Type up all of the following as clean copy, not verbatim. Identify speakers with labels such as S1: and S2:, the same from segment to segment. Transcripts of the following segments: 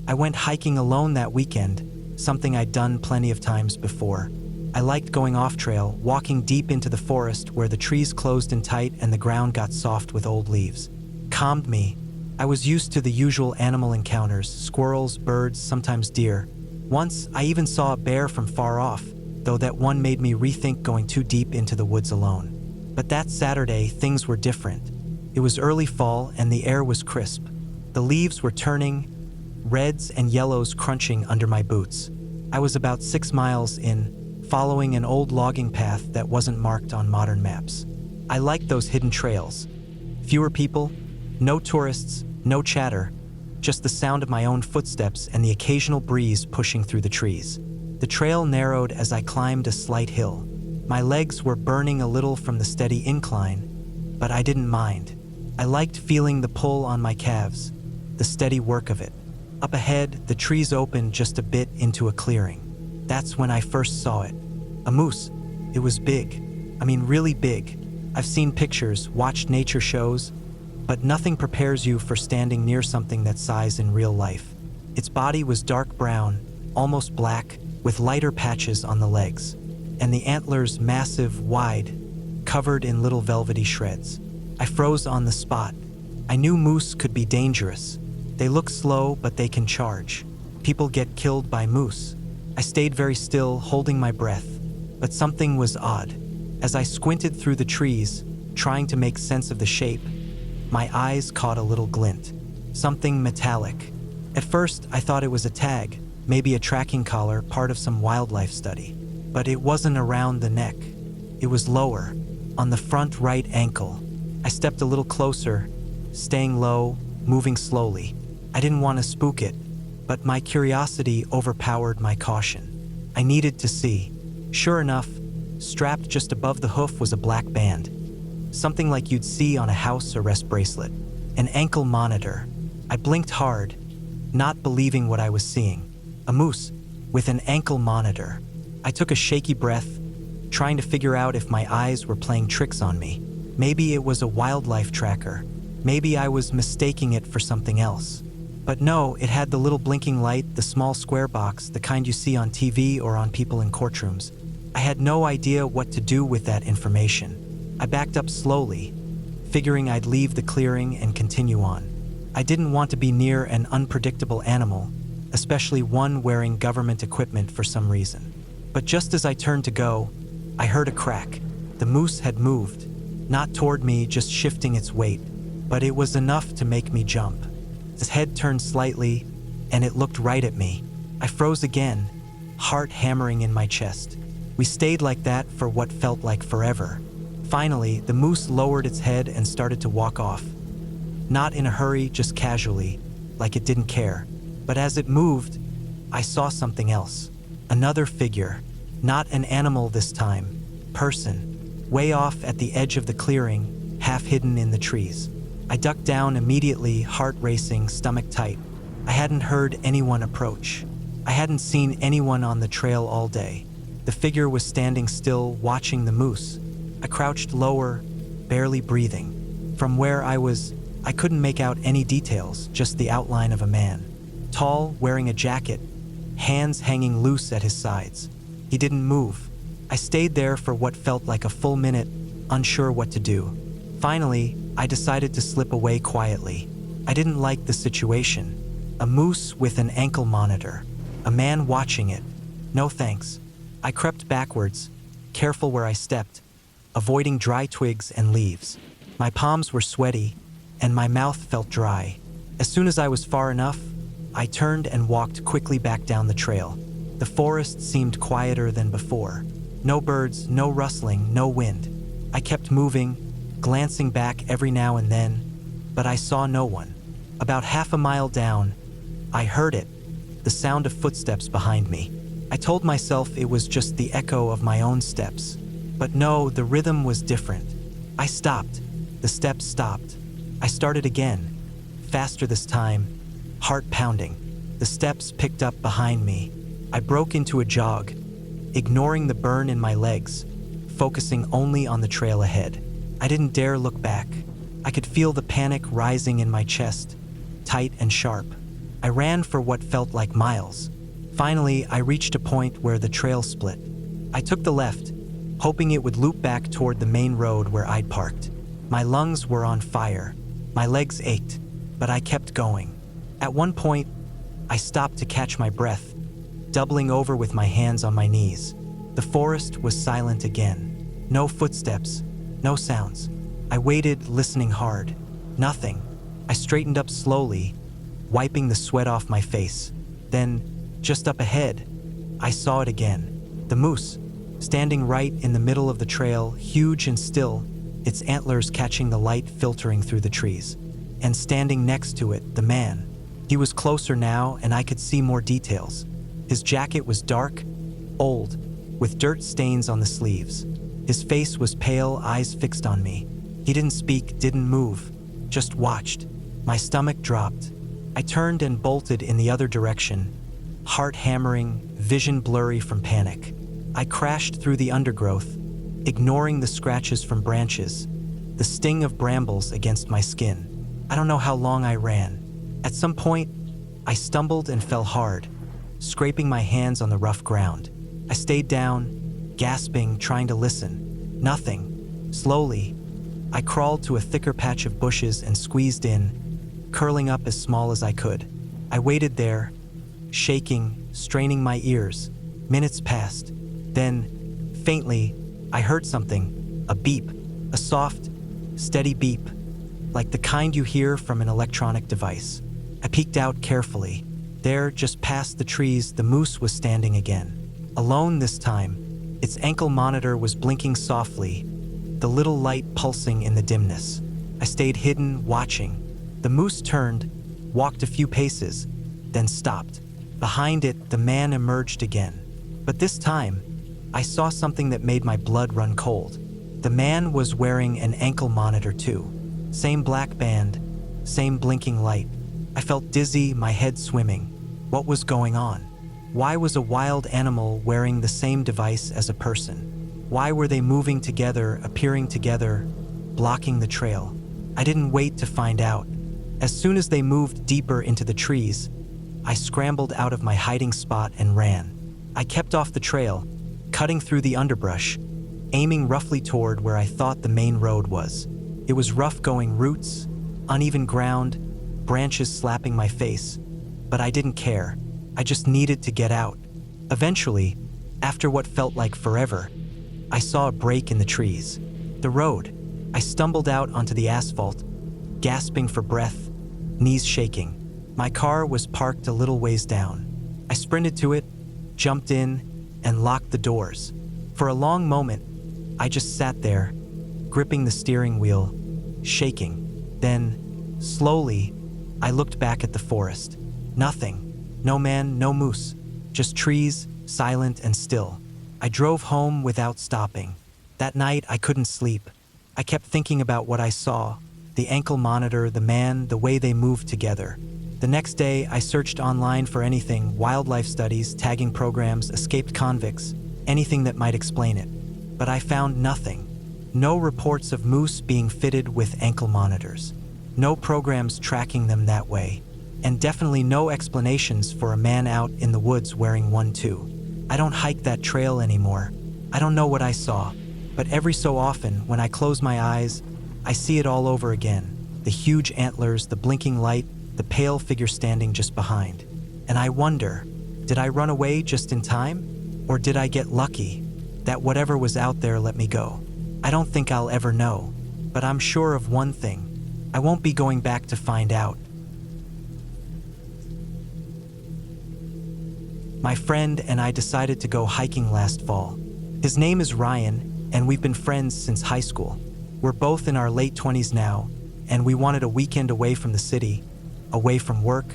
S1: I went hiking alone that weekend, something I'd done plenty of times before. I liked going off-trail, walking deep into the forest where the trees closed in tight and the ground got soft with old leaves. Calmed me. I was used to the usual animal encounters, squirrels, birds, sometimes deer. Once, I even saw a bear from far off, though that one made me rethink going too deep into the woods alone. But that Saturday, things were different. It was early fall and the air was crisp. The leaves were turning, reds and yellows crunching under my boots. I was about 6 miles in, following an old logging path that wasn't marked on modern maps. I liked those hidden trails. Fewer people, no tourists, no chatter, just the sound of my own footsteps and the occasional breeze pushing through the trees. The trail narrowed as I climbed a slight hill. My legs were burning a little from the steady incline, but I didn't mind. I liked feeling the pull on my calves, the steady work of it. Up ahead, the trees opened just a bit into a clearing. That's when I first saw it. A moose. It was big. I mean, really big. I've seen pictures, watched nature shows, but nothing prepares you for standing near something that size in real life. Its body was dark brown, almost black, with lighter patches on the legs, and the antlers massive, wide, covered in little velvety shreds. I froze on the spot. I knew moose could be dangerous. They look slow, but they can charge. People get killed by moose. I stayed very still, holding my breath, but something was odd. As I squinted through the trees, trying to make sense of the shape, my eyes caught a little glint. Something metallic. At first, I thought it was a tag, maybe a tracking collar, part of some wildlife study. But it wasn't around the neck. It was lower, on the front right ankle. I stepped a little closer, staying low, moving slowly. I didn't want to spook it, but my curiosity overpowered my caution. I needed to see. Sure enough, strapped just above the hoof was a black band. Something like you'd see on a house arrest bracelet. An ankle monitor. I blinked hard, not believing what I was seeing. A moose with an ankle monitor. I took a shaky breath, trying to figure out if my eyes were playing tricks on me. Maybe it was a wildlife tracker. Maybe I was mistaking it for something else. But no, it had the little blinking light, the small square box, the kind you see on TV or on people in courtrooms. I had no idea what to do with that information. I backed up slowly, figuring I'd leave the clearing and continue on. I didn't want to be near an unpredictable animal, especially one wearing government equipment for some reason. But just as I turned to go, I heard a crack. The moose had moved, not toward me, just shifting its weight, but it was enough to make me jump. Its head turned slightly, and it looked right at me. I froze again, heart hammering in my chest. We stayed like that for what felt like forever. Finally, the moose lowered its head and started to walk off. Not in a hurry, just casually, like it didn't care. But as it moved, I saw something else. Another figure. Not an animal this time. Person. Way off at the edge of the clearing, half hidden in the trees. I ducked down immediately, heart racing, stomach tight. I hadn't heard anyone approach. I hadn't seen anyone on the trail all day. The figure was standing still, watching the moose. I crouched lower, barely breathing. From where I was, I couldn't make out any details, just the outline of a man. Tall, wearing a jacket, hands hanging loose at his sides. He didn't move. I stayed there for what felt like a full minute, unsure what to do. Finally, I decided to slip away quietly. I didn't like the situation. A moose with an ankle monitor. A man watching it. No thanks. I crept backwards, careful where I stepped, avoiding dry twigs and leaves. My palms were sweaty, and my mouth felt dry. As soon as I was far enough, I turned and walked quickly back down the trail. The forest seemed quieter than before. No birds, no rustling, no wind. I kept moving, glancing back every now and then, but I saw no one. About half a mile down, I heard it, the sound of footsteps behind me. I told myself it was just the echo of my own steps. But no, the rhythm was different. I stopped. The steps stopped. I started again, faster this time, heart pounding. The steps picked up behind me. I broke into a jog, ignoring the burn in my legs, focusing only on the trail ahead. I didn't dare look back. I could feel the panic rising in my chest, tight and sharp. I ran for what felt like miles. Finally, I reached a point where the trail split. I took the left, hoping it would loop back toward the main road where I'd parked. My lungs were on fire. My legs ached, but I kept going. At one point, I stopped to catch my breath, doubling over with my hands on my knees. The forest was silent again. No footsteps, no sounds. I waited, listening hard. Nothing. I straightened up slowly, wiping the sweat off my face. Then, just up ahead, I saw it again. The moose, standing right in the middle of the trail, huge and still, its antlers catching the light filtering through the trees. And standing next to it, the man. He was closer now, and I could see more details. His jacket was dark, old, with dirt stains on the sleeves. His face was pale, eyes fixed on me. He didn't speak, didn't move, just watched. My stomach dropped. I turned and bolted in the other direction, heart hammering, vision blurry from panic. I crashed through the undergrowth, ignoring the scratches from branches, the sting of brambles against my skin. I don't know how long I ran. At some point, I stumbled and fell hard, scraping my hands on the rough ground. I stayed down, gasping, trying to listen. Nothing. Slowly, I crawled to a thicker patch of bushes and squeezed in, curling up as small as I could. I waited there, shaking, straining my ears. Minutes passed. Then, faintly, I heard something, a beep, a soft, steady beep, like the kind you hear from an electronic device. I peeked out carefully. There, just past the trees, the moose was standing again. Alone this time, its ankle monitor was blinking softly, the little light pulsing in the dimness. I stayed hidden, watching. The moose turned, walked a few paces, then stopped. Behind it, the man emerged again. But this time, I saw something that made my blood run cold. The man was wearing an ankle monitor too. Same black band, same blinking light. I felt dizzy, my head swimming. What was going on? Why was a wild animal wearing the same device as a person? Why were they moving together, appearing together, blocking the trail? I didn't wait to find out. As soon as they moved deeper into the trees, I scrambled out of my hiding spot and ran. I kept off the trail, cutting through the underbrush, aiming roughly toward where I thought the main road was. It was rough going, roots, uneven ground, branches slapping my face, but I didn't care. I just needed to get out. Eventually, after what felt like forever, I saw a break in the trees. The road. I stumbled out onto the asphalt, gasping for breath, knees shaking. My car was parked a little ways down. I sprinted to it, jumped in, and locked the doors. For a long moment, I just sat there, gripping the steering wheel, shaking. Then, slowly, I looked back at the forest. Nothing. No man, no moose. Just trees, silent and still. I drove home without stopping. That night, I couldn't sleep. I kept thinking about what I saw. The ankle monitor, the man, the way they moved together. The next day, I searched online for anything, wildlife studies, tagging programs, escaped convicts, anything that might explain it. But I found nothing. No reports of moose being fitted with ankle monitors. No programs tracking them that way. And definitely no explanations for a man out in the woods wearing one too. I don't hike that trail anymore. I don't know what I saw. But every so often, when I close my eyes, I see it all over again. The huge antlers, the blinking light, the pale figure standing just behind. And I wonder, did I run away just in time? Or did I get lucky that whatever was out there let me go? I don't think I'll ever know, but I'm sure of one thing. I won't be going back to find out. My friend and I decided to go hiking last fall. His name is Ryan, and we've been friends since high school. We're both in our late 20s now, and we wanted a weekend away from the city, away from work,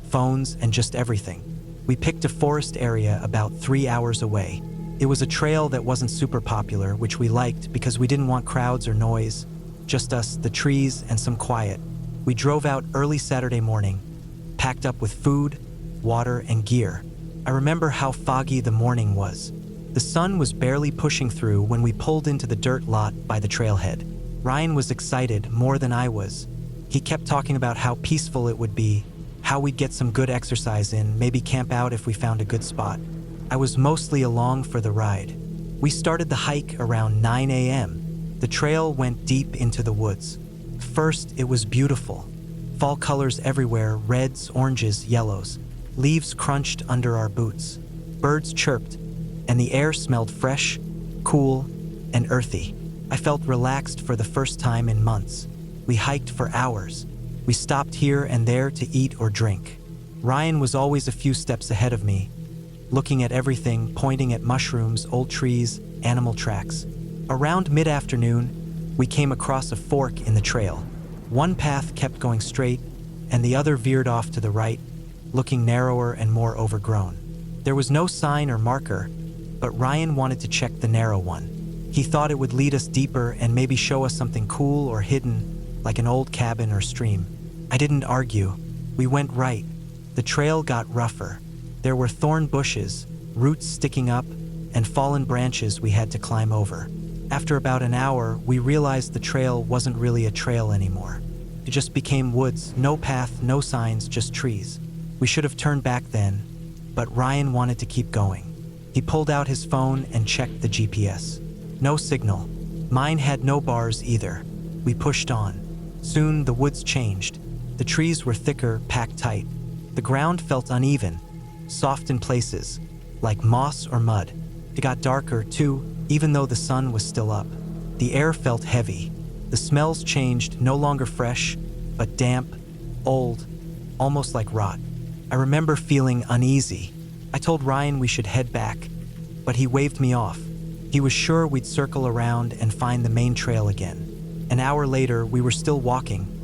S1: phones, and just everything. We picked a forest area about 3 hours away. It was a trail that wasn't super popular, which we liked because we didn't want crowds or noise, just us, the trees, and some quiet. We drove out early Saturday morning, packed up with food, water, and gear. I remember how foggy the morning was. The sun was barely pushing through when we pulled into the dirt lot by the trailhead. Ryan was excited more than I was. He kept talking about how peaceful it would be, how we'd get some good exercise in, maybe camp out if we found a good spot. I was mostly along for the ride. We started the hike around 9 a.m. The trail went deep into the woods. First, it was beautiful. Fall colors everywhere, reds, oranges, yellows. Leaves crunched under our boots. Birds chirped, and the air smelled fresh, cool, and earthy. I felt relaxed for the first time in months. We hiked for hours. We stopped here and there to eat or drink. Ryan was always a few steps ahead of me, looking at everything, pointing at mushrooms, old trees, animal tracks. Around mid-afternoon, we came across a fork in the trail. One path kept going straight, and the other veered off to the right, looking narrower and more overgrown. There was no sign or marker, but Ryan wanted to check the narrow one. He thought it would lead us deeper and maybe show us something cool or hidden, like an old cabin or stream. I didn't argue. We went right. The trail got rougher. There were thorn bushes, roots sticking up, and fallen branches we had to climb over. After about an hour, we realized the trail wasn't really a trail anymore. It just became woods, no path, no signs, just trees. We should have turned back then, but Ryan wanted to keep going. He pulled out his phone and checked the GPS. No signal. Mine had no bars either. We pushed on. Soon the woods changed. The trees were thicker, packed tight. The ground felt uneven, soft in places, like moss or mud. It got darker too, even though the sun was still up. The air felt heavy. The smells changed, no longer fresh, but damp, old, almost like rot. I remember feeling uneasy. I told Ryan we should head back, but he waved me off. He was sure we'd circle around and find the main trail again. An hour later, we were still walking,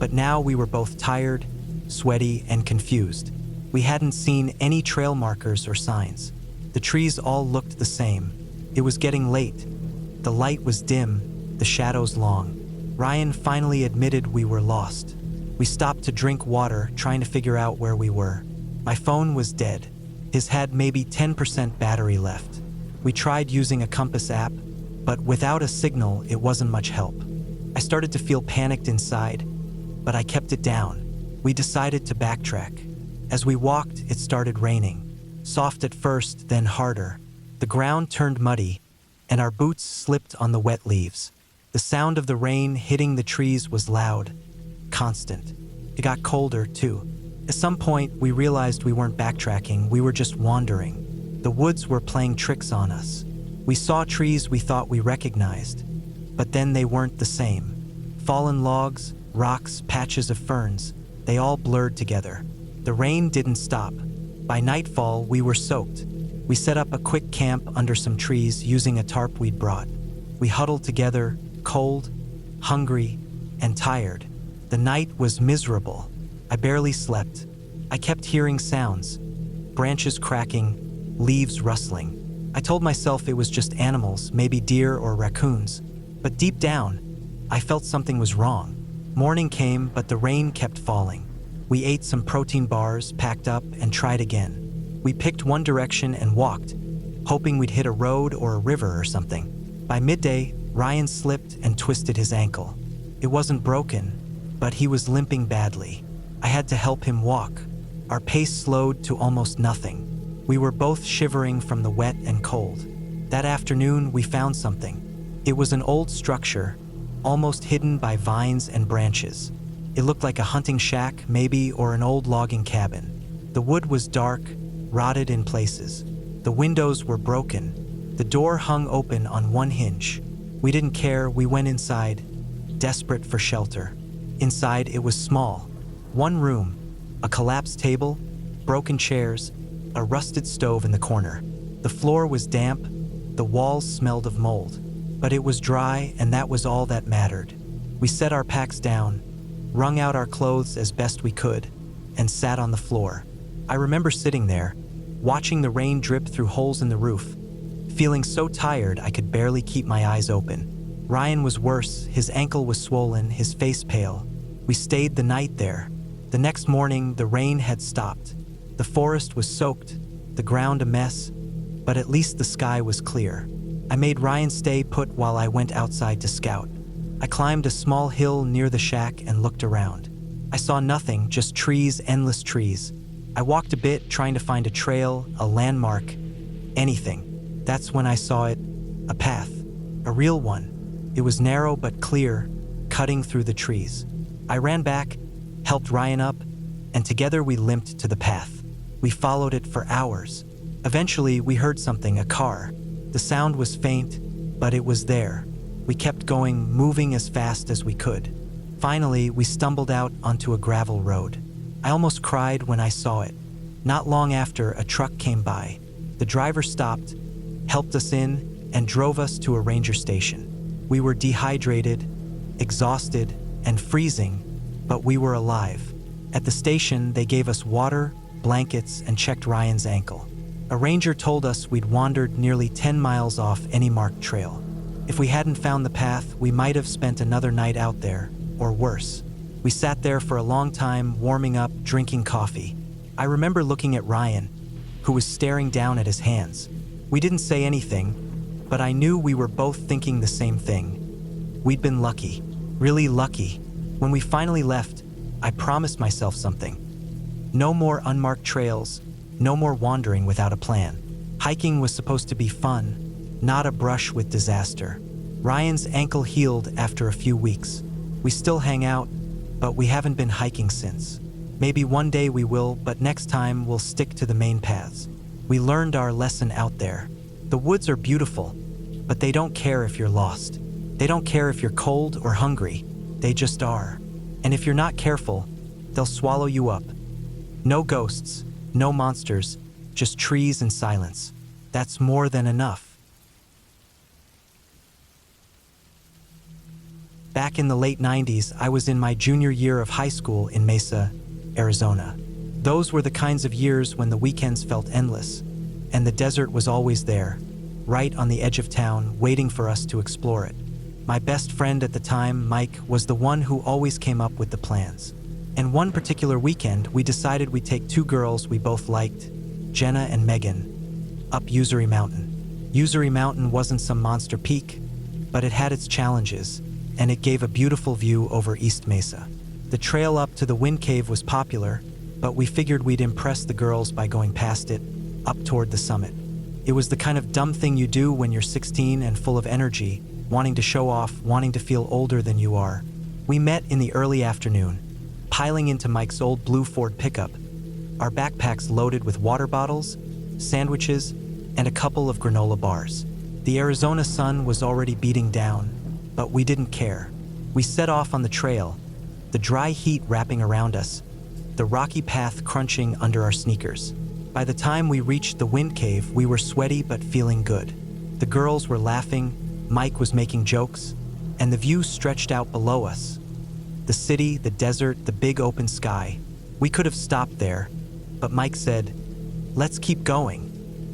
S1: but now we were both tired, sweaty, and confused. We hadn't seen any trail markers or signs. The trees all looked the same. It was getting late. The light was dim, the shadows long. Ryan finally admitted we were lost. We stopped to drink water, trying to figure out where we were. My phone was dead. His had maybe 10% battery left. We tried using a compass app, but without a signal, it wasn't much help. I started to feel panicked inside, but I kept it down. We decided to backtrack. As we walked, it started raining. Soft at first, then harder. The ground turned muddy, and our boots slipped on the wet leaves. The sound of the rain hitting the trees was loud, constant. It got colder, too. At some point, we realized we weren't backtracking, we were just wandering. The woods were playing tricks on us. We saw trees we thought we recognized, but then they weren't the same. Fallen logs, rocks, patches of ferns, they all blurred together. The rain didn't stop. By nightfall, we were soaked. We set up a quick camp under some trees using a tarp we'd brought. We huddled together, cold, hungry, and tired. The night was miserable. I barely slept. I kept hearing sounds, branches cracking, leaves rustling. I told myself it was just animals, maybe deer or raccoons. But deep down, I felt something was wrong. Morning came, but the rain kept falling. We ate some protein bars, packed up, and tried again. We picked one direction and walked, hoping we'd hit a road or a river or something. By midday, Ryan slipped and twisted his ankle. It wasn't broken, but he was limping badly. I had to help him walk. Our pace slowed to almost nothing. We were both shivering from the wet and cold. That afternoon, we found something. It was an old structure, almost hidden by vines and branches. It looked like a hunting shack, maybe, or an old logging cabin. The wood was dark, rotted in places. The windows were broken. The door hung open on one hinge. We didn't care, we went inside, desperate for shelter. Inside, it was small. One room, a collapsed table, broken chairs, a rusted stove in the corner. The floor was damp, the walls smelled of mold. But it was dry, and that was all that mattered. We set our packs down, wrung out our clothes as best we could, and sat on the floor. I remember sitting there, watching the rain drip through holes in the roof, feeling so tired I could barely keep my eyes open. Ryan was worse, his ankle was swollen, his face pale. We stayed the night there. The next morning, the rain had stopped. The forest was soaked, the ground a mess, but at least the sky was clear. I made Ryan stay put while I went outside to scout. I climbed a small hill near the shack and looked around. I saw nothing, just trees, endless trees. I walked a bit, trying to find a trail, a landmark, anything. That's when I saw it, a path, a real one. It was narrow but clear, cutting through the trees. I ran back, helped Ryan up, and together we limped to the path. We followed it for hours. Eventually, we heard something, a car. The sound was faint, but it was there. We kept going, moving as fast as we could. Finally, we stumbled out onto a gravel road. I almost cried when I saw it. Not long after, a truck came by. The driver stopped, helped us in, and drove us to a ranger station. We were dehydrated, exhausted, and freezing, but we were alive. At the station, they gave us water, blankets, and checked Ryan's ankle. A ranger told us we'd wandered nearly 10 miles off any marked trail. If we hadn't found the path, we might have spent another night out there, or worse. We sat there for a long time, warming up, drinking coffee. I remember looking at Ryan, who was staring down at his hands. We didn't say anything, but I knew we were both thinking the same thing. We'd been lucky, really lucky. When we finally left, I promised myself something. No more unmarked trails, no more wandering without a plan. Hiking was supposed to be fun, not a brush with disaster. Ryan's ankle healed after a few weeks. We still hang out, but we haven't been hiking since. Maybe one day we will, but next time we'll stick to the main paths. We learned our lesson out there. The woods are beautiful, but they don't care if you're lost. They don't care if you're cold or hungry. They just are. And if you're not careful, they'll swallow you up. No ghosts, no monsters, just trees and silence. That's more than enough. Back in the late 90s, I was in my junior year of high school in Mesa, Arizona. Those were the kinds of years when the weekends felt endless, and the desert was always there, right on the edge of town, waiting for us to explore it. My best friend at the time, Mike, was the one who always came up with the plans. And one particular weekend, we decided we'd take two girls we both liked, Jenna and Megan, up Usery Mountain. Usery Mountain wasn't some monster peak, but it had its challenges, and it gave a beautiful view over East Mesa. The trail up to the Wind Cave was popular, but we figured we'd impress the girls by going past it, up toward the summit. It was the kind of dumb thing you do when you're 16 and full of energy, wanting to show off, wanting to feel older than you are. We met in the early afternoon, piling into Mike's old blue Ford pickup, our backpacks loaded with water bottles, sandwiches, and a couple of granola bars. The Arizona sun was already beating down, but we didn't care. We set off on the trail, the dry heat wrapping around us, the rocky path crunching under our sneakers. By the time we reached the Wind Cave, we were sweaty but feeling good. The girls were laughing, Mike was making jokes, and the view stretched out below us. The city, the desert, the big open sky. We could have stopped there, but Mike said, "Let's keep going."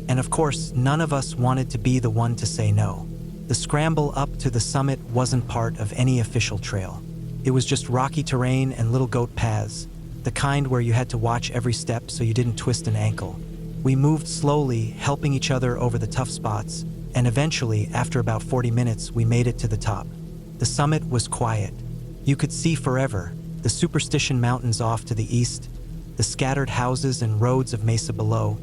S1: And of course, none of us wanted to be the one to say no. The scramble up to the summit wasn't part of any official trail. It was just rocky terrain and little goat paths, the kind where you had to watch every step so you didn't twist an ankle. We moved slowly, helping each other over the tough spots, and eventually, after about 40 minutes, we made it to the top. The summit was quiet. You could see forever, the Superstition Mountains off to the east, the scattered houses and roads of Mesa below,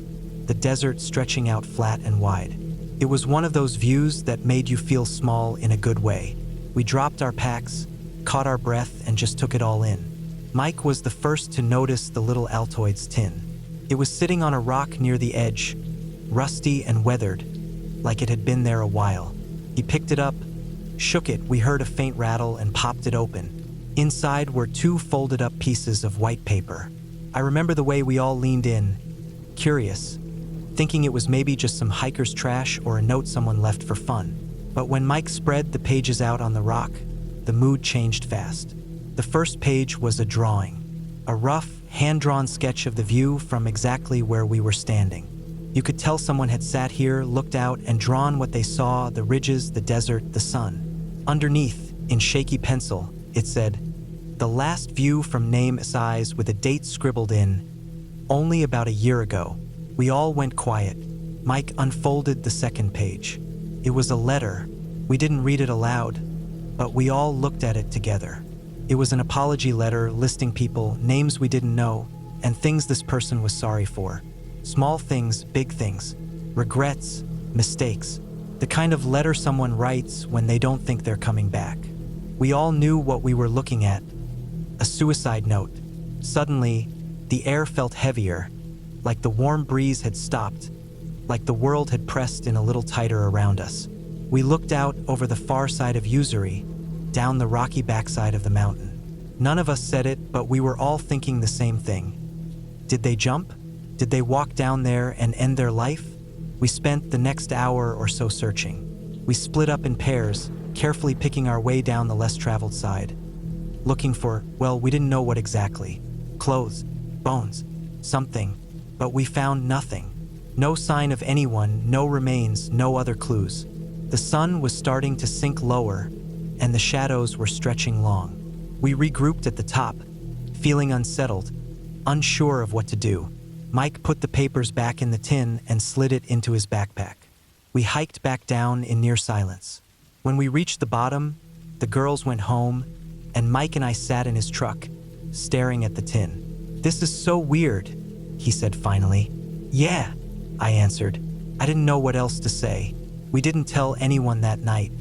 S1: the desert stretching out flat and wide. It was one of those views that made you feel small in a good way. We dropped our packs, caught our breath, and just took it all in. Mike was the first to notice the little Altoids tin. It was sitting on a rock near the edge, rusty and weathered, like it had been there a while. He picked it up, shook it, we heard a faint rattle, and popped it open. Inside were two folded up pieces of white paper. I remember the way we all leaned in, curious, thinking it was maybe just some hiker's trash or a note someone left for fun. But when Mike spread the pages out on the rock, the mood changed fast. The first page was a drawing, a rough, hand-drawn sketch of the view from exactly where we were standing. You could tell someone had sat here, looked out, and drawn what they saw, the ridges, the desert, the sun. Underneath, in shaky pencil, it said, "The last view from name size with a date scribbled in, only about a year ago." We all went quiet. Mike unfolded the second page. It was a letter. We didn't read it aloud, but we all looked at it together. It was an apology letter listing people, names we didn't know, and things this person was sorry for. Small things, big things, regrets, mistakes. The kind of letter someone writes when they don't think they're coming back. We all knew what we were looking at. A suicide note. Suddenly, the air felt heavier, like the warm breeze had stopped, like the world had pressed in a little tighter around us. We looked out over the far side of Usuri, down the rocky backside of the mountain. None of us said it, but we were all thinking the same thing. Did they jump? Did they walk down there and end their life? We spent the next hour or so searching. We split up in pairs, carefully picking our way down the less traveled side, looking for, well, we didn't know what exactly. Clothes, bones, something, but we found nothing. No sign of anyone, no remains, no other clues. The sun was starting to sink lower, and the shadows were stretching long. We regrouped at the top, feeling unsettled, unsure of what to do. Mike put the papers back in the tin and slid it into his backpack. We hiked back down in near silence. When we reached the bottom, the girls went home, and Mike and I sat in his truck, staring at the tin. "This is so weird," he said finally. "Yeah," I answered. I didn't know what else to say. We didn't tell anyone that night,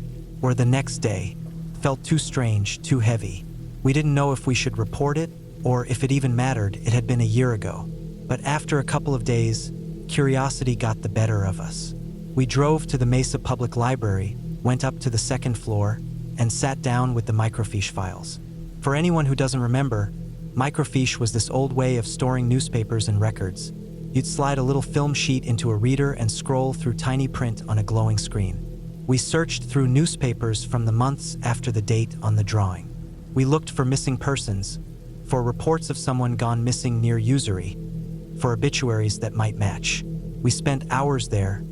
S1: or the next day. Felt too strange, too heavy. We didn't know if we should report it, or if it even mattered. It had been a year ago. But after a couple of days, curiosity got the better of us. We drove to the Mesa Public Library, went up to the second floor, and sat down with the microfiche files. For anyone who doesn't remember, microfiche was this old way of storing newspapers and records. You'd slide a little film sheet into a reader and scroll through tiny print on a glowing screen. We searched through newspapers from the months after the date on the drawing. We looked for missing persons, for reports of someone gone missing near Usuri, for obituaries that might match. We spent hours there,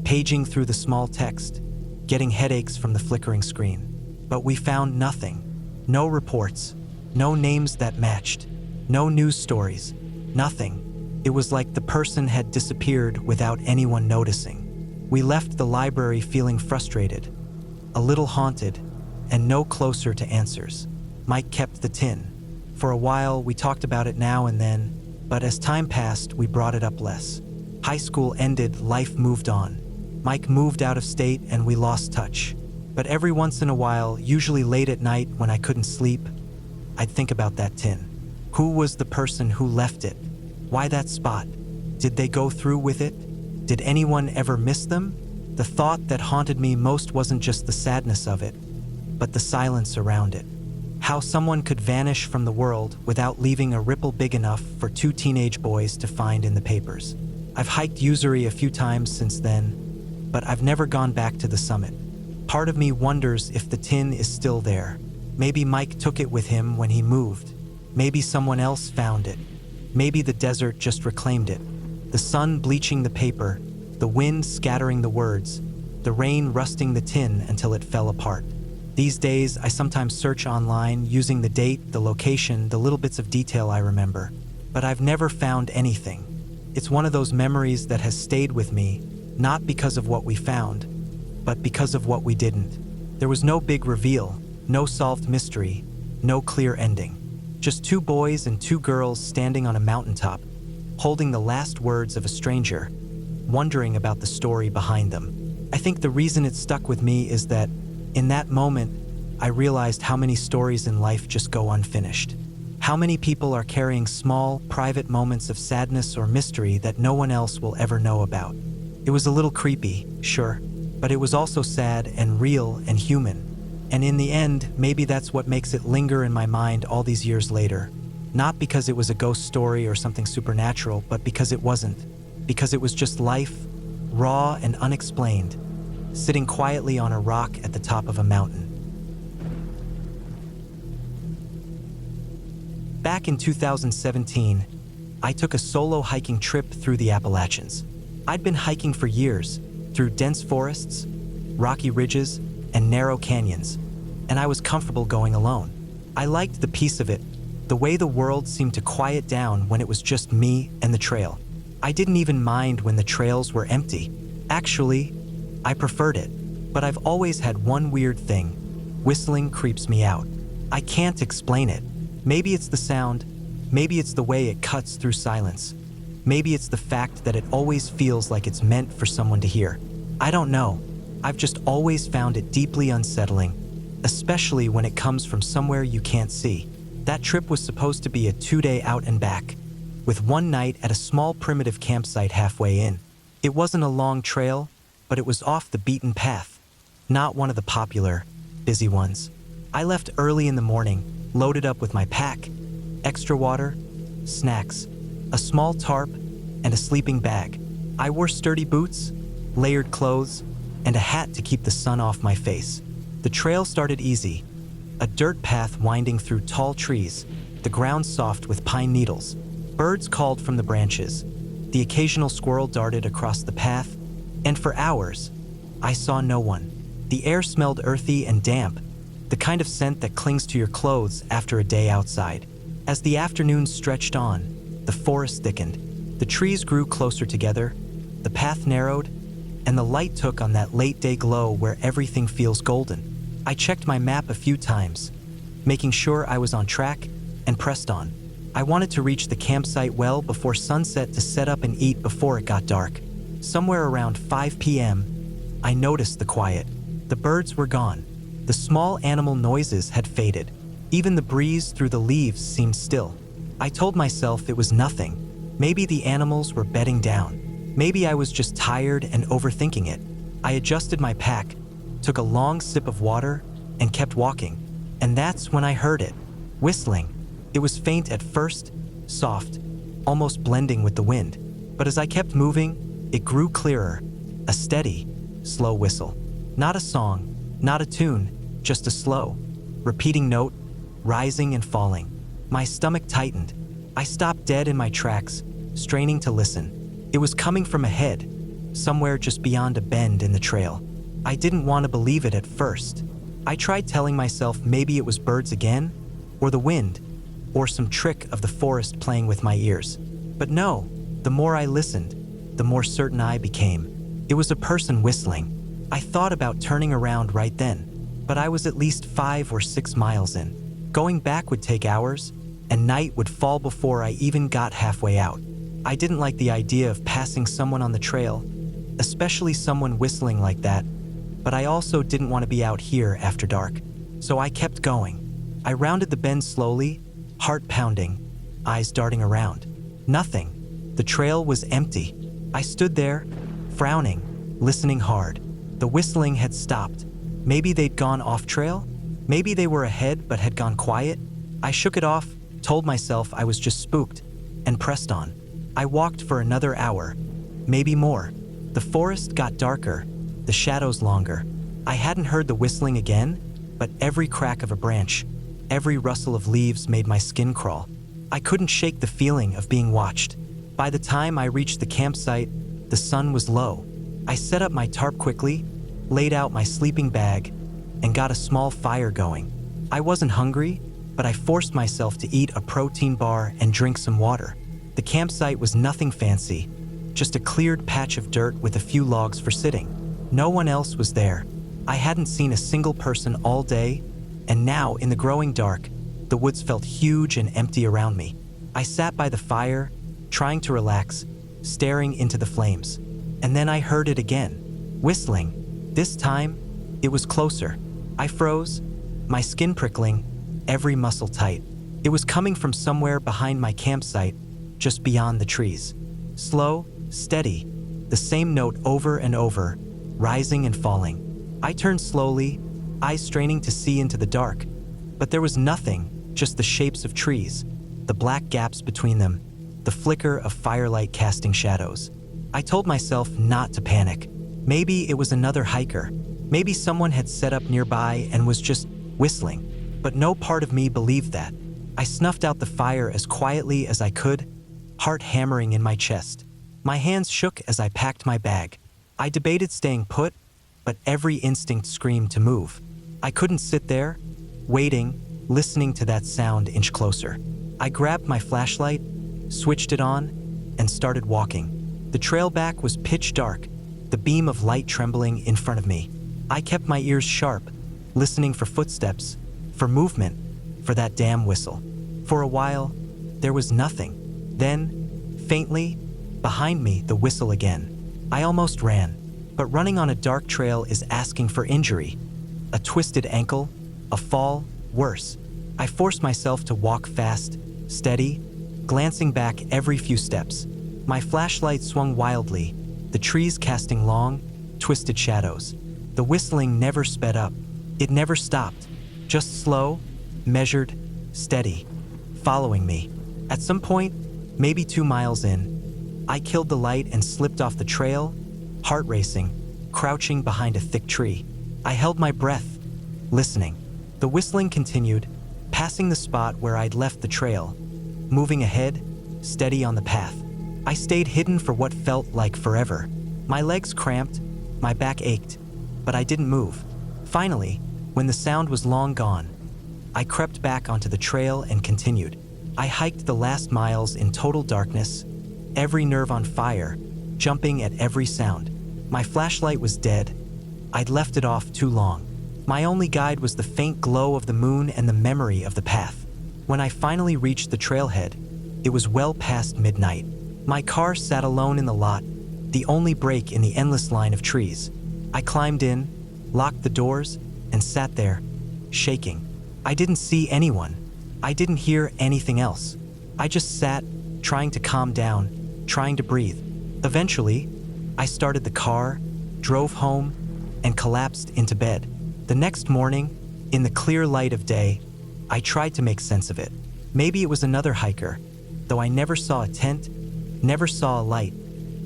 S1: paging through the small text, getting headaches from the flickering screen. But we found nothing. No reports, no names that matched, no news stories, nothing. It was like the person had disappeared without anyone noticing. We left the library feeling frustrated, a little haunted, and no closer to answers. Mike kept the tin. For a while, we talked about it now and then, but as time passed, we brought it up less. High school ended, life moved on. Mike moved out of state and we lost touch. But every once in a while, usually late at night when I couldn't sleep, I'd think about that tin. Who was the person who left it? Why that spot? Did they go through with it? Did anyone ever miss them? The thought that haunted me most wasn't just the sadness of it, but the silence around it. How someone could vanish from the world without leaving a ripple big enough for two teenage boys to find in the papers. I've hiked Usuri a few times since then, but I've never gone back to the summit. Part of me wonders if the tin is still there. Maybe Mike took it with him when he moved. Maybe someone else found it. Maybe the desert just reclaimed it. The sun bleaching the paper, the wind scattering the words, the rain rusting the tin until it fell apart. These days, I sometimes search online using the date, the location, the little bits of detail I remember. But I've never found anything. It's one of those memories that has stayed with me, not because of what we found, but because of what we didn't. There was no big reveal, no solved mystery, no clear ending. Just two boys and two girls standing on a mountaintop, holding the last words of a stranger, wondering about the story behind them. I think the reason it stuck with me is that, in that moment, I realized how many stories in life just go unfinished. How many people are carrying small, private moments of sadness or mystery that no one else will ever know about. It was a little creepy, sure, but it was also sad and real and human. And in the end, maybe that's what makes it linger in my mind all these years later. Not because it was a ghost story or something supernatural, but because it wasn't. Because it was just life, raw and unexplained, sitting quietly on a rock at the top of a mountain. Back in 2017, I took a solo hiking trip through the Appalachians. I'd been hiking for years, through dense forests, rocky ridges, and narrow canyons, and I was comfortable going alone. I liked the peace of it, the way the world seemed to quiet down when it was just me and the trail. I didn't even mind when the trails were empty. Actually, I preferred it, but I've always had one weird thing. Whistling creeps me out. I can't explain it. Maybe it's the sound, maybe it's the way it cuts through silence. Maybe it's the fact that it always feels like it's meant for someone to hear. I don't know. I've just always found it deeply unsettling, especially when it comes from somewhere you can't see. That trip was supposed to be a 2-day out and back, with one night at a small primitive campsite halfway in. It wasn't a long trail, but it was off the beaten path, not one of the popular, busy ones. I left early in the morning, loaded up with my pack, extra water, snacks, a small tarp, and a sleeping bag. I wore sturdy boots, layered clothes, and a hat to keep the sun off my face. The trail started easy, a dirt path winding through tall trees, the ground soft with pine needles. Birds called from the branches. The occasional squirrel darted across the path, and for hours, I saw no one. The air smelled earthy and damp, the kind of scent that clings to your clothes after a day outside. As the afternoon stretched on, the forest thickened. The trees grew closer together, the path narrowed, and the light took on that late-day glow where everything feels golden. I checked my map a few times, making sure I was on track, and pressed on. I wanted to reach the campsite well before sunset to set up and eat before it got dark. Somewhere around 5 p.m., I noticed the quiet. The birds were gone. The small animal noises had faded. Even the breeze through the leaves seemed still. I told myself it was nothing. Maybe the animals were bedding down. Maybe I was just tired and overthinking it. I adjusted my pack, took a long sip of water, and kept walking. And that's when I heard it, whistling. It was faint at first, soft, almost blending with the wind. But as I kept moving, it grew clearer, a steady, slow whistle. Not a song, not a tune, just a slow, repeating note, rising and falling. My stomach tightened. I stopped dead in my tracks, straining to listen. It was coming from ahead, somewhere just beyond a bend in the trail. I didn't want to believe it at first. I tried telling myself maybe it was birds again, or the wind, or some trick of the forest playing with my ears. But no, the more I listened, the more certain I became. It was a person whistling. I thought about turning around right then, but I was at least 5 or 6 miles in. Going back would take hours, and night would fall before I even got halfway out. I didn't like the idea of passing someone on the trail, especially someone whistling like that, but I also didn't want to be out here after dark. So I kept going. I rounded the bend slowly, heart pounding, eyes darting around. Nothing. The trail was empty. I stood there, frowning, listening hard. The whistling had stopped. Maybe they'd gone off trail? Maybe they were ahead but had gone quiet? I shook it off, told myself I was just spooked, and pressed on. I walked for another hour, maybe more. The forest got darker, the shadows longer. I hadn't heard the whistling again, but every crack of a branch, every rustle of leaves made my skin crawl. I couldn't shake the feeling of being watched. By the time I reached the campsite, the sun was low. I set up my tarp quickly, laid out my sleeping bag, and got a small fire going. I wasn't hungry, but I forced myself to eat a protein bar and drink some water. The campsite was nothing fancy, just a cleared patch of dirt with a few logs for sitting. No one else was there. I hadn't seen a single person all day, and now, in the growing dark, the woods felt huge and empty around me. I sat by the fire, trying to relax, staring into the flames. And then I heard it again, whistling. This time, it was closer. I froze, my skin prickling, every muscle tight. It was coming from somewhere behind my campsite, just beyond the trees. Slow, steady, the same note over and over, rising and falling. I turned slowly, eyes straining to see into the dark. But there was nothing, just the shapes of trees, the black gaps between them, the flicker of firelight casting shadows. I told myself not to panic. Maybe it was another hiker. Maybe someone had set up nearby and was just whistling. But no part of me believed that. I snuffed out the fire as quietly as I could, heart hammering in my chest. My hands shook as I packed my bag. I debated staying put, but every instinct screamed to move. I couldn't sit there, waiting, listening to that sound inch closer. I grabbed my flashlight, switched it on, and started walking. The trail back was pitch dark, the beam of light trembling in front of me. I kept my ears sharp, listening for footsteps, for movement, for that damn whistle. For a while, there was nothing. Then, faintly, behind me, the whistle again. I almost ran, but running on a dark trail is asking for injury. A twisted ankle, a fall, worse. I forced myself to walk fast, steady, glancing back every few steps. My flashlight swung wildly, the trees casting long, twisted shadows. The whistling never sped up. It never stopped, just slow, measured, steady, following me. At some point, maybe 2 miles in, I killed the light and slipped off the trail, heart racing, crouching behind a thick tree. I held my breath, listening. The whistling continued, passing the spot where I'd left the trail, moving ahead, steady on the path. I stayed hidden for what felt like forever. My legs cramped, my back ached, but I didn't move. Finally, when the sound was long gone, I crept back onto the trail and continued. I hiked the last miles in total darkness, every nerve on fire, jumping at every sound. My flashlight was dead. I'd left it off too long. My only guide was the faint glow of the moon and the memory of the path. When I finally reached the trailhead, it was well past midnight. My car sat alone in the lot, the only break in the endless line of trees. I climbed in, locked the doors, and sat there, shaking. I didn't see anyone. I didn't hear anything else. I just sat, trying to calm down, trying to breathe. Eventually, I started the car, drove home, and collapsed into bed. The next morning, in the clear light of day, I tried to make sense of it. Maybe it was another hiker, though I never saw a tent, never saw a light,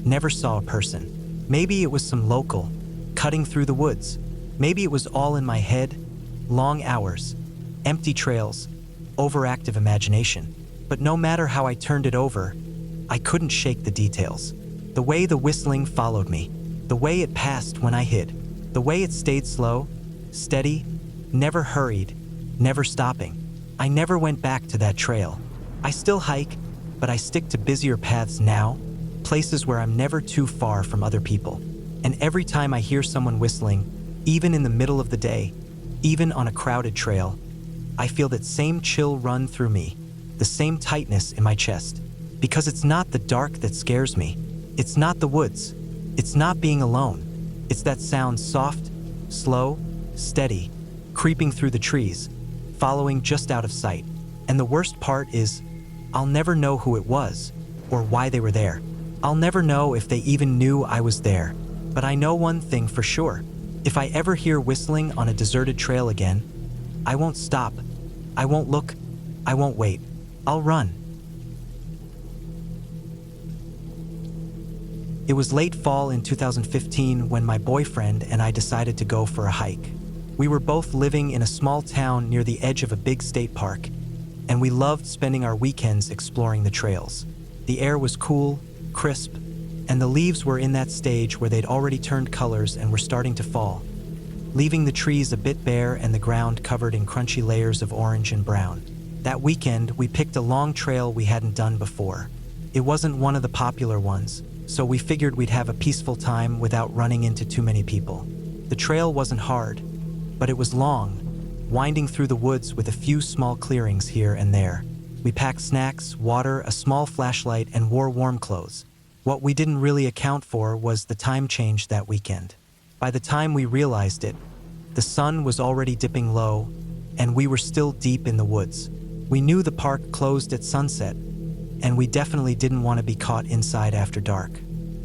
S1: never saw a person. Maybe it was some local, cutting through the woods. Maybe it was all in my head, long hours, empty trails, overactive imagination. But no matter how I turned it over, I couldn't shake the details. The way the whistling followed me, the way it passed when I hid, the way it stayed slow, steady, never hurried, never stopping. I never went back to that trail. I still hike, but I stick to busier paths now, places where I'm never too far from other people. And every time I hear someone whistling, even in the middle of the day, even on a crowded trail, I feel that same chill run through me, the same tightness in my chest. Because it's not the dark that scares me. It's not the woods. It's not being alone. It's that sound soft, slow, steady, creeping through the trees, following just out of sight. And the worst part is, I'll never know who it was or why they were there. I'll never know if they even knew I was there. But I know one thing for sure. If I ever hear whistling on a deserted trail again, I won't stop. I won't look. I won't wait. I'll run. It was late fall in 2015 when my boyfriend and I decided to go for a hike. We were both living in a small town near the edge of a big state park, and we loved spending our weekends exploring the trails. The air was cool, crisp, and the leaves were in that stage where they'd already turned colors and were starting to fall, leaving the trees a bit bare and the ground covered in crunchy layers of orange and brown. That weekend, we picked a long trail we hadn't done before. It wasn't one of the popular ones, so we figured we'd have a peaceful time without running into too many people. The trail wasn't hard, but it was long, winding through the woods with a few small clearings here and there. We packed snacks, water, a small flashlight, and wore warm clothes. What we didn't really account for was the time change that weekend. By the time we realized it, the sun was already dipping low, and we were still deep in the woods. We knew the park closed at sunset, and we definitely didn't want to be caught inside after dark.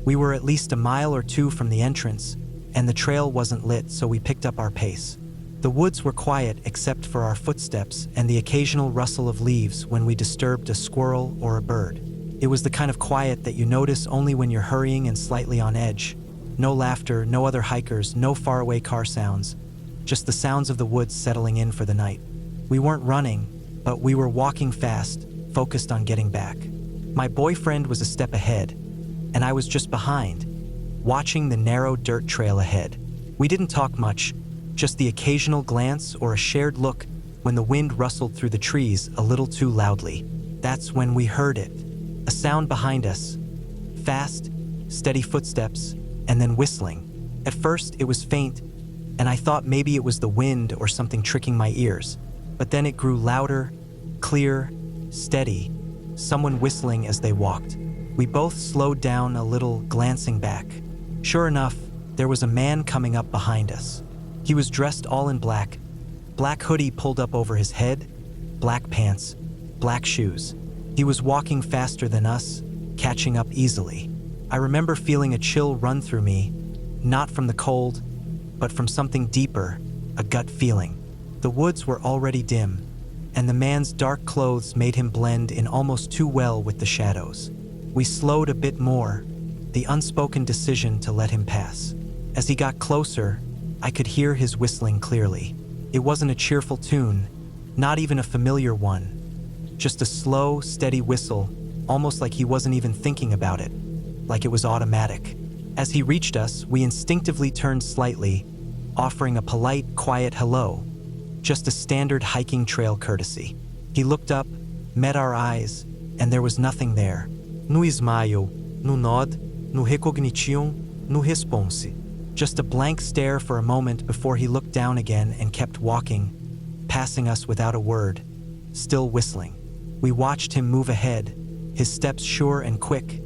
S1: We were at least a mile or two from the entrance, and the trail wasn't lit, so we picked up our pace. The woods were quiet except for our footsteps and the occasional rustle of leaves when we disturbed a squirrel or a bird. It was the kind of quiet that you notice only when you're hurrying and slightly on edge. No laughter, no other hikers, no faraway car sounds, just the sounds of the woods settling in for the night. We weren't running, but we were walking fast, focused on getting back. My boyfriend was a step ahead, and I was just behind, watching the narrow dirt trail ahead. We didn't talk much, just the occasional glance or a shared look when the wind rustled through the trees a little too loudly. That's when we heard it, a sound behind us. Fast, steady footsteps, and then whistling. At first, it was faint, and I thought maybe it was the wind or something tricking my ears. But then it grew louder, clear, steady, someone whistling as they walked. We both slowed down a little, glancing back. Sure enough, there was a man coming up behind us. He was dressed all in black, black hoodie pulled up over his head, black pants, black shoes. He was walking faster than us, catching up easily. I remember feeling a chill run through me, not from the cold, but from something deeper, a gut feeling. The woods were already dim, and the man's dark clothes made him blend in almost too well with the shadows. We slowed a bit more, the unspoken decision to let him pass. As he got closer, I could hear his whistling clearly. It wasn't a cheerful tune, not even a familiar one, just a slow, steady whistle, almost like he wasn't even thinking about it, like it was automatic. As he reached us, we instinctively turned slightly, offering a polite, quiet hello, just a standard hiking trail courtesy. He looked up, met our eyes, and there was nothing there. No smile, no nod, no recognition, no response. Just a blank stare for a moment before he looked down again and kept walking, passing us without a word, still whistling. We watched him move ahead, his steps sure and quick,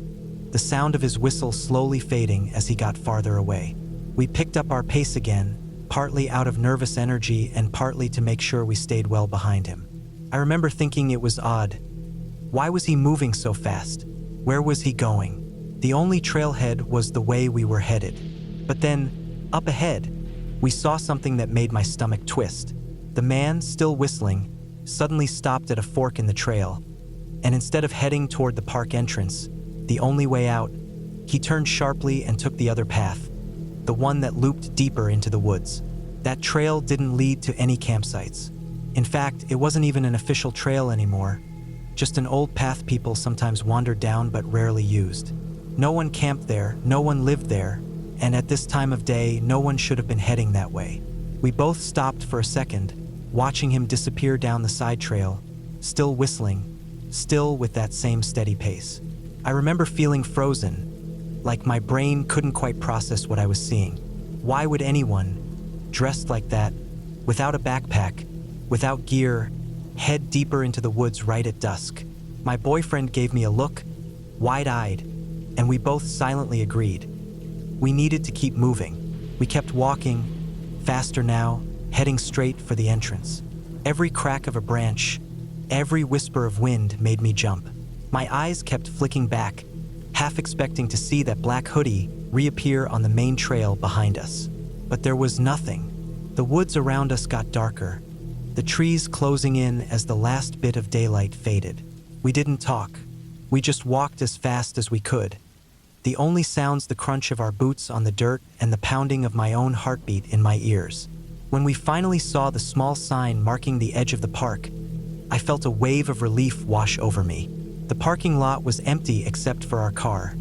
S1: the sound of his whistle slowly fading as he got farther away. We picked up our pace again, partly out of nervous energy and partly to make sure we stayed well behind him. I remember thinking it was odd. Why was he moving so fast? Where was he going? The only trailhead was the way we were headed. But then, up ahead, we saw something that made my stomach twist. The man, still whistling, suddenly stopped at a fork in the trail, and instead of heading toward the park entrance, the only way out, he turned sharply and took the other path, the one that looped deeper into the woods. That trail didn't lead to any campsites. In fact, it wasn't even an official trail anymore, just an old path people sometimes wandered down but rarely used. No one camped there, no one lived there, and at this time of day, no one should have been heading that way. We both stopped for a second, watching him disappear down the side trail, still whistling, still with that same steady pace. I remember feeling frozen, like my brain couldn't quite process what I was seeing. Why would anyone, dressed like that, without a backpack, without gear, head deeper into the woods right at dusk? My boyfriend gave me a look, wide-eyed, and we both silently agreed. We needed to keep moving. We kept walking, faster now, heading straight for the entrance. Every crack of a branch, every whisper of wind made me jump. My eyes kept flicking back, half expecting to see that black hoodie reappear on the main trail behind us. But there was nothing. The woods around us got darker, the trees closing in as the last bit of daylight faded. We didn't talk. We just walked as fast as we could. The only sounds the crunch of our boots on the dirt and the pounding of my own heartbeat in my ears. When we finally saw the small sign marking the edge of the park, I felt a wave of relief wash over me. The parking lot was empty except for our car,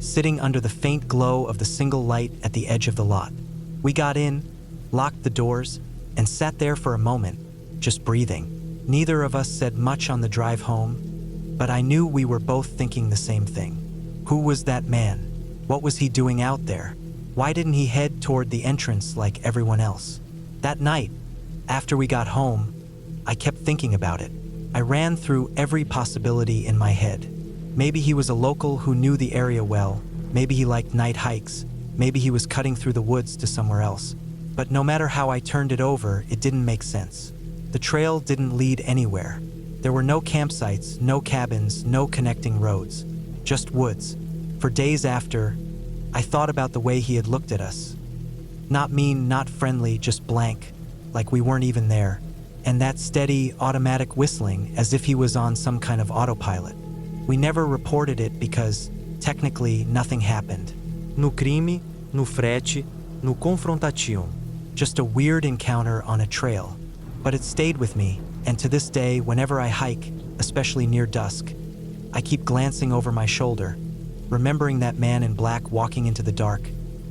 S1: sitting under the faint glow of the single light at the edge of the lot. We got in, locked the doors, and sat there for a moment, just breathing. Neither of us said much on the drive home, but I knew we were both thinking the same thing. Who was that man? What was he doing out there? Why didn't he head toward the entrance like everyone else? That night, after we got home, I kept thinking about it. I ran through every possibility in my head. Maybe he was a local who knew the area well. Maybe he liked night hikes. Maybe he was cutting through the woods to somewhere else. But no matter how I turned it over, it didn't make sense. The trail didn't lead anywhere. There were no campsites, no cabins, no connecting roads. Just woods. For days after, I thought about the way he had looked at us. Not mean, not friendly, just blank, like we weren't even there. And that steady, automatic whistling as if he was on some kind of autopilot. We never reported it because, technically, nothing happened. No crime, no frete, no confrontation. Just a weird encounter on a trail. But it stayed with me, and to this day, whenever I hike, especially near dusk, I keep glancing over my shoulder, remembering that man in black walking into the dark,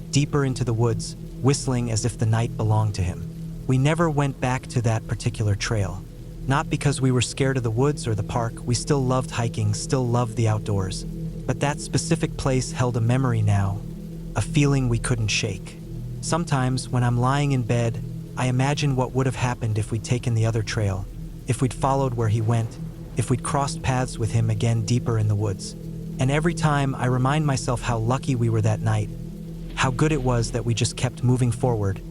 S1: deeper into the woods, whistling as if the night belonged to him. We never went back to that particular trail. Not because we were scared of the woods or the park, we still loved hiking, still loved the outdoors. But that specific place held a memory now, a feeling we couldn't shake. Sometimes, when I'm lying in bed, I imagine what would have happened if we'd taken the other trail, if we'd followed where he went, if we'd crossed paths with him again deeper in the woods. And every time I remind myself how lucky we were that night, how good it was that we just kept moving forward,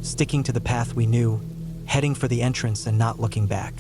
S1: sticking to the path we knew, heading for the entrance and not looking back.